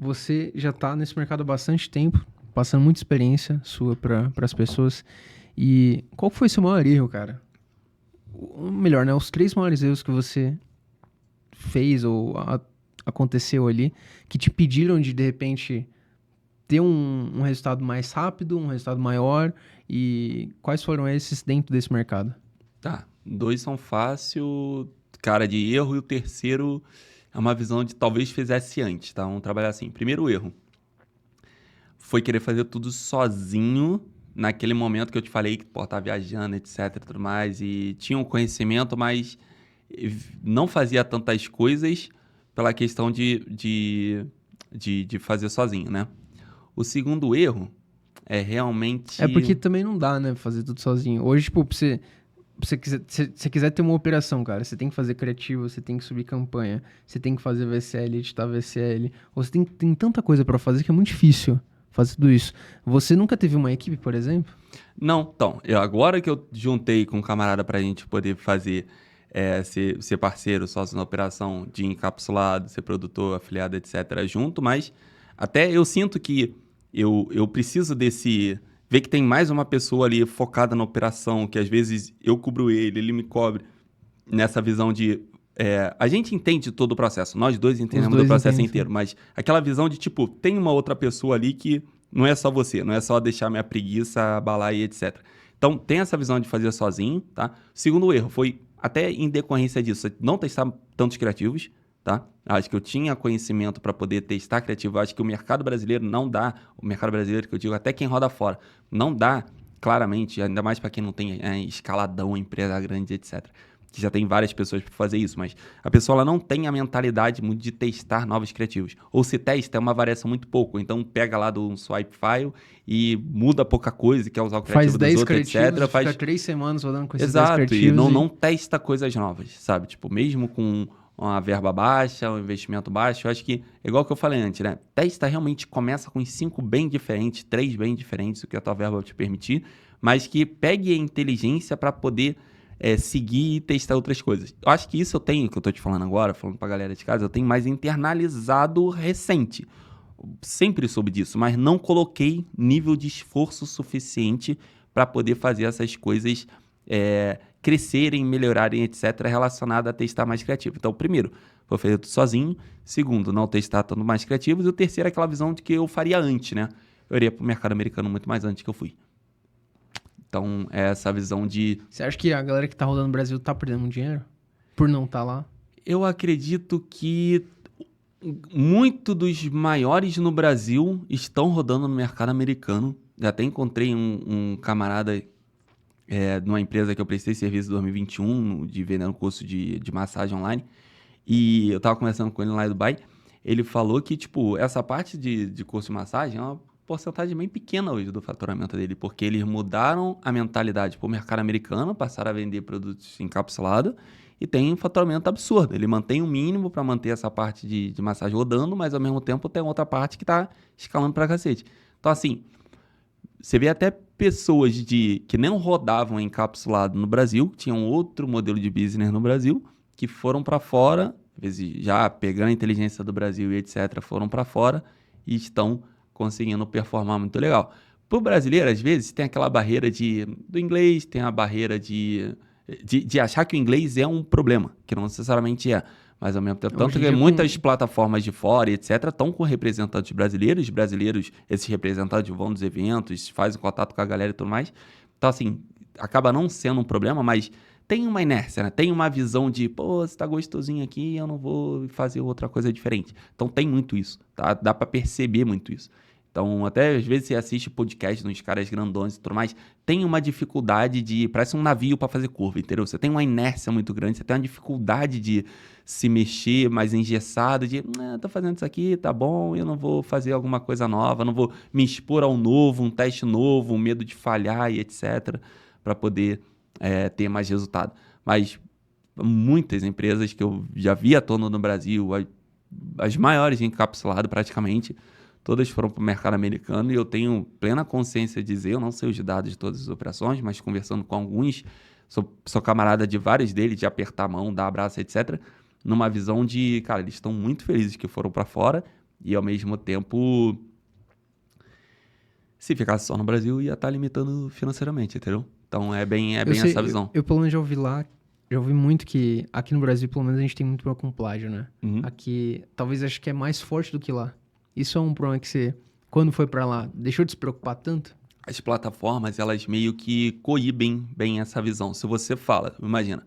você já tá nesse mercado há bastante tempo, passando muita experiência sua para as pessoas. E qual foi o seu maior erro, cara? Melhor, né? Os 3 maiores erros que você fez ou aconteceu ali, que te pediram de repente, ter um resultado mais rápido, um resultado maior, e quais foram esses dentro desse mercado? Tá, 2 são fácil, cara de erro, e o terceiro é uma visão de talvez fizesse antes, tá? Vamos trabalhar assim. Primeiro erro foi querer fazer tudo sozinho naquele momento que eu te falei que, pô, tava viajando, etc e tudo mais, e tinha um conhecimento, mas não fazia tantas coisas pela questão de fazer sozinho, né? O segundo erro é É realmente... porque também não dá, né, fazer tudo sozinho. Hoje, tipo, se você quiser ter uma operação, cara, você tem que fazer criativo, você tem que subir campanha, você tem que fazer VSL, editar VSL, ou você tem tanta coisa pra fazer que é muito difícil fazer tudo isso. Você nunca teve uma equipe, por exemplo? Não, então, agora que eu juntei com um camarada pra gente poder fazer, ser parceiro, sócio na operação de encapsulado, ser produtor, afiliado, etc., junto, mas até eu sinto que eu preciso ver que tem mais uma pessoa ali focada na operação, que às vezes eu cubro ele me cobre, nessa visão de... a gente entende todo o processo, nós dois Os entendemos do dois processo entendem, sim. inteiro, mas aquela visão de, tipo, tem uma outra pessoa ali que não é só você, não é só deixar minha preguiça abalar e etc. Então, tem essa visão de fazer sozinho, tá? Segundo erro foi, até em decorrência disso, não testar tantos criativos, tá? Acho que eu tinha conhecimento para poder testar criativo. Acho que o mercado brasileiro não dá, o mercado brasileiro que eu digo, até quem roda fora, não dá claramente, ainda mais para quem não tem escaladão, empresa grande, etc., que já tem várias pessoas para fazer isso, mas a pessoa ela não tem a mentalidade muito de testar novos criativos. Ou se testa, é uma variação muito pouco. Então pega lá do swipe file e muda pouca coisa, quer usar o Faz criativo dos 10 outros, criativos etc. e fica Faz 3 semanas rodando com esses 10 exato, e criativos e... não testa coisas novas, sabe? Tipo, mesmo com uma verba baixa, um investimento baixo, eu acho que, igual que eu falei antes, né? Testa realmente começa com 5 bem diferentes, 3 bem diferentes, o que a tua verba te permitir, mas que pegue a inteligência para poder seguir e testar outras coisas. Eu acho que isso eu tenho, que eu tô te falando agora, falando pra galera de casa, eu tenho mais internalizado recente. Sempre soube disso, mas não coloquei nível de esforço suficiente para poder fazer essas coisas crescerem, melhorarem, etc., relacionado a testar mais criativo. Então, primeiro, vou fazer tudo sozinho. Segundo, não testar tanto mais criativos. E o terceiro é aquela visão de que eu faria antes, né? Eu iria para o mercado americano muito mais antes que eu fui. Então, é essa visão de... Você acha que a galera que tá rodando no Brasil tá perdendo muito dinheiro? Por não tá lá? Eu acredito que muito dos maiores no Brasil estão rodando no mercado americano. Já até encontrei um camarada numa empresa que eu prestei serviço em 2021, de vendendo curso de massagem online. E eu tava conversando com ele lá em Dubai. Ele falou que, tipo, essa parte de curso de massagem é uma porcentagem bem pequena hoje do faturamento dele, porque eles mudaram a mentalidade pro mercado americano, passaram a vender produtos encapsulados e tem um faturamento absurdo. Ele mantém o mínimo para manter essa parte de massagem rodando, mas ao mesmo tempo tem outra parte que tá escalando pra cacete. Então, assim, você vê até pessoas que não rodavam encapsulado no Brasil, tinham outro modelo de business no Brasil, que foram para fora, às vezes já pegando a inteligência do Brasil e etc., foram para fora e estão conseguindo performar muito legal. Para o brasileiro, às vezes, tem aquela barreira do inglês, tem a barreira de achar que o inglês é um problema, que não necessariamente é. Mas ao mesmo tempo, Hoje tanto em que dia muitas plataformas de fora, etc., estão com representantes brasileiros. Brasileiros, esses representantes vão nos eventos, fazem contato com a galera e tudo mais. Então, assim, acaba não sendo um problema, mas tem uma inércia, né? Tem uma visão de, pô, você tá gostosinho aqui, eu não vou fazer outra coisa diferente. Então, tem muito isso, tá? Dá para perceber muito isso. Então, até às vezes você assiste podcast nos caras grandões e tudo mais, tem uma dificuldade parece um navio para fazer curva, entendeu? Você tem uma inércia muito grande, você tem uma dificuldade de se mexer mais engessado, tô fazendo isso aqui, tá bom, eu não vou fazer alguma coisa nova, não vou me expor ao novo, um teste novo, um medo de falhar e etc, para poder ter mais resultado. Mas muitas empresas que eu já vi atuando no Brasil, as maiores encapsulado praticamente, todas foram para o mercado americano e eu tenho plena consciência de dizer, eu não sei os dados de todas as operações, mas conversando com alguns, sou camarada de vários deles, de apertar a mão, dar abraço, etc., numa visão de, cara, eles estão muito felizes que foram para fora E, ao mesmo tempo, se ficasse só no Brasil, ia estar limitando financeiramente, entendeu? Então, é bem essa visão. Eu, pelo menos, já ouvi muito que aqui no Brasil, pelo menos, a gente tem muito problema com plágio, né? Uhum. Aqui, talvez acho que é mais forte do que lá. Isso é um problema que você, quando foi pra lá, deixou de se preocupar tanto? As plataformas, elas meio que coíbem bem essa visão. Se você fala, imagina,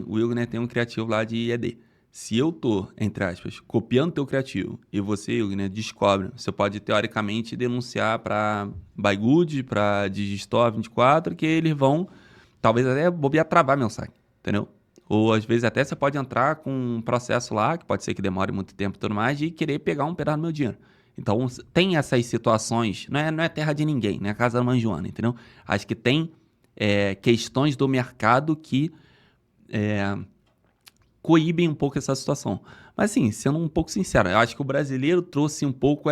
o Wigner tem um criativo lá de ED. Se eu tô, entre aspas, copiando teu criativo e você, Wigner, descobre, você pode teoricamente denunciar para Baigood, para Digistore 24, que eles vão, talvez até bobear, travar meu site, entendeu? Ou às vezes até você pode entrar com um processo lá, que pode ser que demore muito tempo e tudo mais, e querer pegar um pedaço do meu dinheiro. Então, tem essas situações, não é terra de ninguém, não é casa da mãe Joana, entendeu? Acho que tem questões do mercado que coíbem um pouco essa situação. Mas, assim, sendo um pouco sincero, eu acho que o brasileiro trouxe um pouco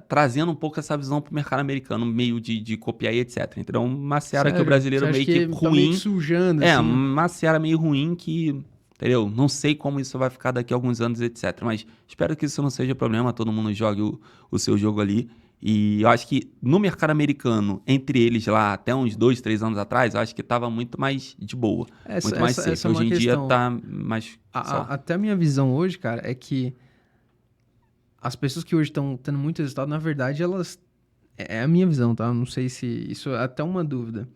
trazendo um pouco essa visão pro mercado americano, meio de copiar e etc. Então, uma seara que o brasileiro meio que ruim. Tá meio que sujando, assim. Uma seara meio ruim que, entendeu? Não sei como isso vai ficar daqui a alguns anos, etc. Mas espero que isso não seja problema, todo mundo jogue o seu jogo ali. E eu acho que no mercado americano, entre eles lá, até uns 2, 3 anos atrás, eu acho que estava muito mais de boa. Muito mais safe. Hoje em dia tá mais... Até a minha visão hoje, cara, é que as pessoas que hoje estão tendo muito resultado, na verdade, elas... É a minha visão, tá? Não sei se... Isso é até uma dúvida.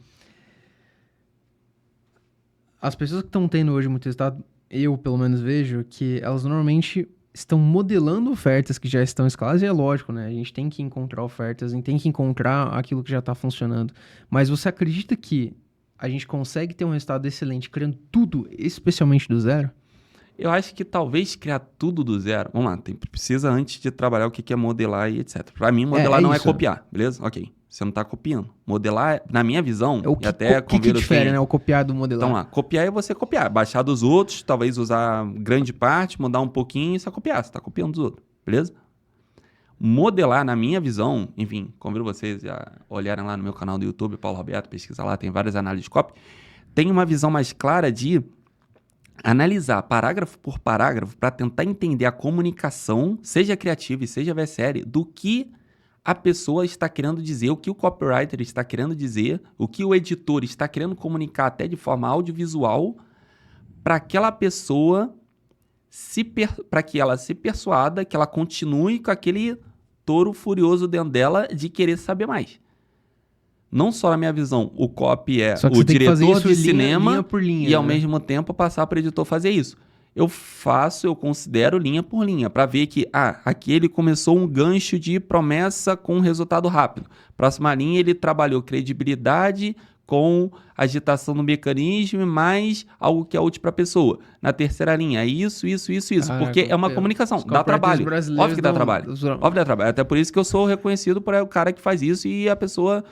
As pessoas que estão tendo hoje muito resultado, eu pelo menos vejo que elas normalmente estão modelando ofertas que já estão escaladas, e é lógico, né? A gente tem que encontrar ofertas, a gente tem que encontrar aquilo que já está funcionando. Mas você acredita que a gente consegue ter um resultado excelente criando tudo, especialmente do zero? Eu acho que talvez criar tudo do zero... Vamos lá, precisa antes de trabalhar o que é modelar e etc. Para mim, modelar não é copiar, beleza? Ok. Você não está copiando. Modelar, na minha visão, o que difere, né? O copiar do modelar. Então lá, copiar é você copiar. Baixar dos outros, talvez usar grande parte, mudar um pouquinho e só copiar. Você está copiando dos outros, beleza? Modelar, na minha visão, enfim, convido vocês a olharem lá no meu canal do YouTube, Paulo Roberto, pesquisa lá, tem várias análises de copy. Tem uma visão mais clara de analisar parágrafo por parágrafo para tentar entender a comunicação, seja criativa e seja VSL, do que a pessoa está querendo dizer, o que o copywriter está querendo dizer, o que o editor está querendo comunicar até de forma audiovisual, para aquela pessoa, para que ela se persuada, que ela continue com aquele touro furioso dentro dela de querer saber mais. Não só na minha visão, o copy é o diretor de cinema linha por linha, e ao mesmo tempo passar para o editor fazer isso. Eu considero linha por linha, para ver que, aqui ele começou um gancho de promessa com resultado rápido. Próxima linha, ele trabalhou credibilidade com agitação no mecanismo e mais algo que é útil para a pessoa. Na terceira linha, isso. Porque é uma comunicação, dá trabalho. Óbvio que dá trabalho. Óbvio que dá trabalho. Até por isso que eu sou reconhecido por o cara que faz isso e a pessoa,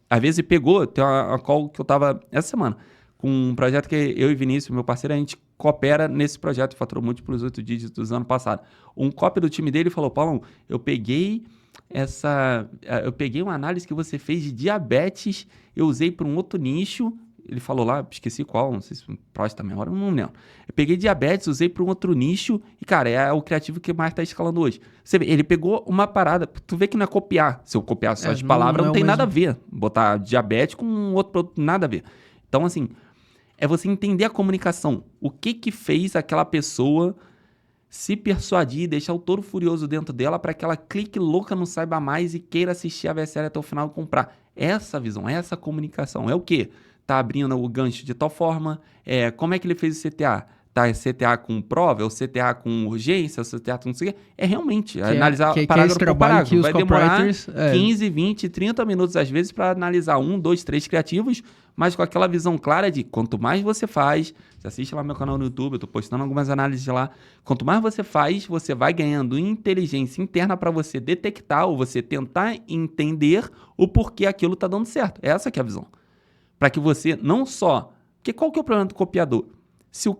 às vezes, pegou. Tem uma call que eu tava essa semana com um projeto que eu e Vinícius, meu parceiro, a gente coopera nesse projeto, faturou múltiplos 8 dígitos do ano passado. Um copy do time dele falou: Paulão, eu peguei uma análise que você fez de diabetes, eu usei para um outro nicho. Ele falou lá, esqueci qual, não sei se próstata, memória, não lembro. Eu peguei diabetes, usei para um outro nicho e, cara, é o criativo que mais está escalando hoje. Você vê, ele pegou uma parada, tu vê que não é copiar. Se eu copiar só as palavras, não tem nada a ver. Botar diabetes com um outro produto, nada a ver. Então, assim, é você entender a comunicação. O que fez aquela pessoa se persuadir e deixar o touro furioso dentro dela para que ela clique louca no Saiba Mais e queira assistir a VSL até o final e comprar. Essa visão, essa comunicação. É o quê? Tá abrindo o gancho de tal forma. Como é que ele fez o CTA? Tá CTA com prova, é o CTA com urgência, é o CTA com não sei o quê. É realmente analisar parágrafo por parágrafo. Vai demorar 15, 20, 30 minutos às vezes para analisar 1, 2, 3 criativos, mas com aquela visão clara de quanto mais você faz, você assiste lá no meu canal no YouTube, eu tô postando algumas análises lá, quanto mais você faz, você vai ganhando inteligência interna para você detectar ou você tentar entender o porquê aquilo tá dando certo. Essa que é a visão. Para que você não só... Porque qual que é o problema do copiador? Se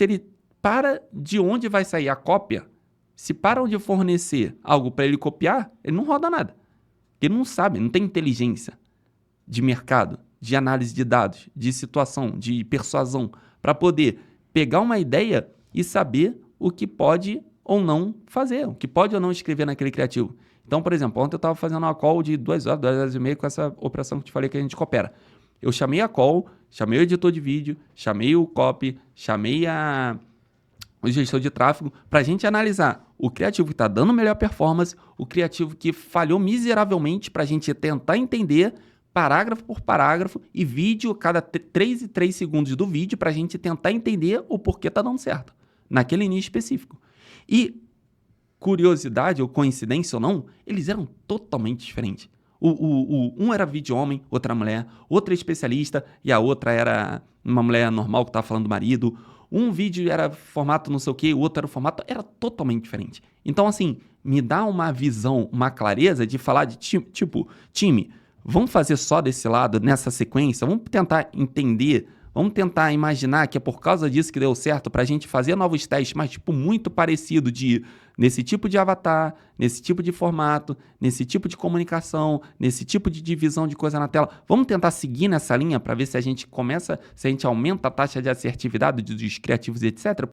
ele para de onde vai sair a cópia, se param de fornecer algo para ele copiar, ele não roda nada. Ele não sabe, não tem inteligência de mercado, de análise de dados, de situação, de persuasão, para poder pegar uma ideia e saber o que pode ou não fazer, o que pode ou não escrever naquele criativo. Então, por exemplo, ontem eu estava fazendo uma call de 2 horas e meia com essa operação que eu te falei que a gente coopera. Eu chamei a call, chamei o editor de vídeo, chamei o copy, chamei o gestor de tráfego, para a gente analisar o criativo que está dando melhor performance, o criativo que falhou miseravelmente, para a gente tentar entender parágrafo por parágrafo e vídeo cada 3 e 3 segundos do vídeo, para a gente tentar entender o porquê está dando certo, naquele nicho específico. E, curiosidade ou coincidência ou não, eles eram totalmente diferentes. Um era vídeo homem, outra mulher, outra especialista e a outra era uma mulher normal que estava falando do marido. Um vídeo era formato não sei o que, o outro era o formato, era totalmente diferente. Então, assim, me dá uma visão, uma clareza de falar de tipo, time, vamos fazer só desse lado, nessa sequência, vamos tentar entender, vamos tentar imaginar que é por causa disso que deu certo para a gente fazer novos testes, mas tipo muito parecido nesse tipo de avatar, nesse tipo de formato, nesse tipo de comunicação, nesse tipo de divisão de coisa na tela. Vamos tentar seguir nessa linha para ver se a gente aumenta a taxa de assertividade dos criativos, etc.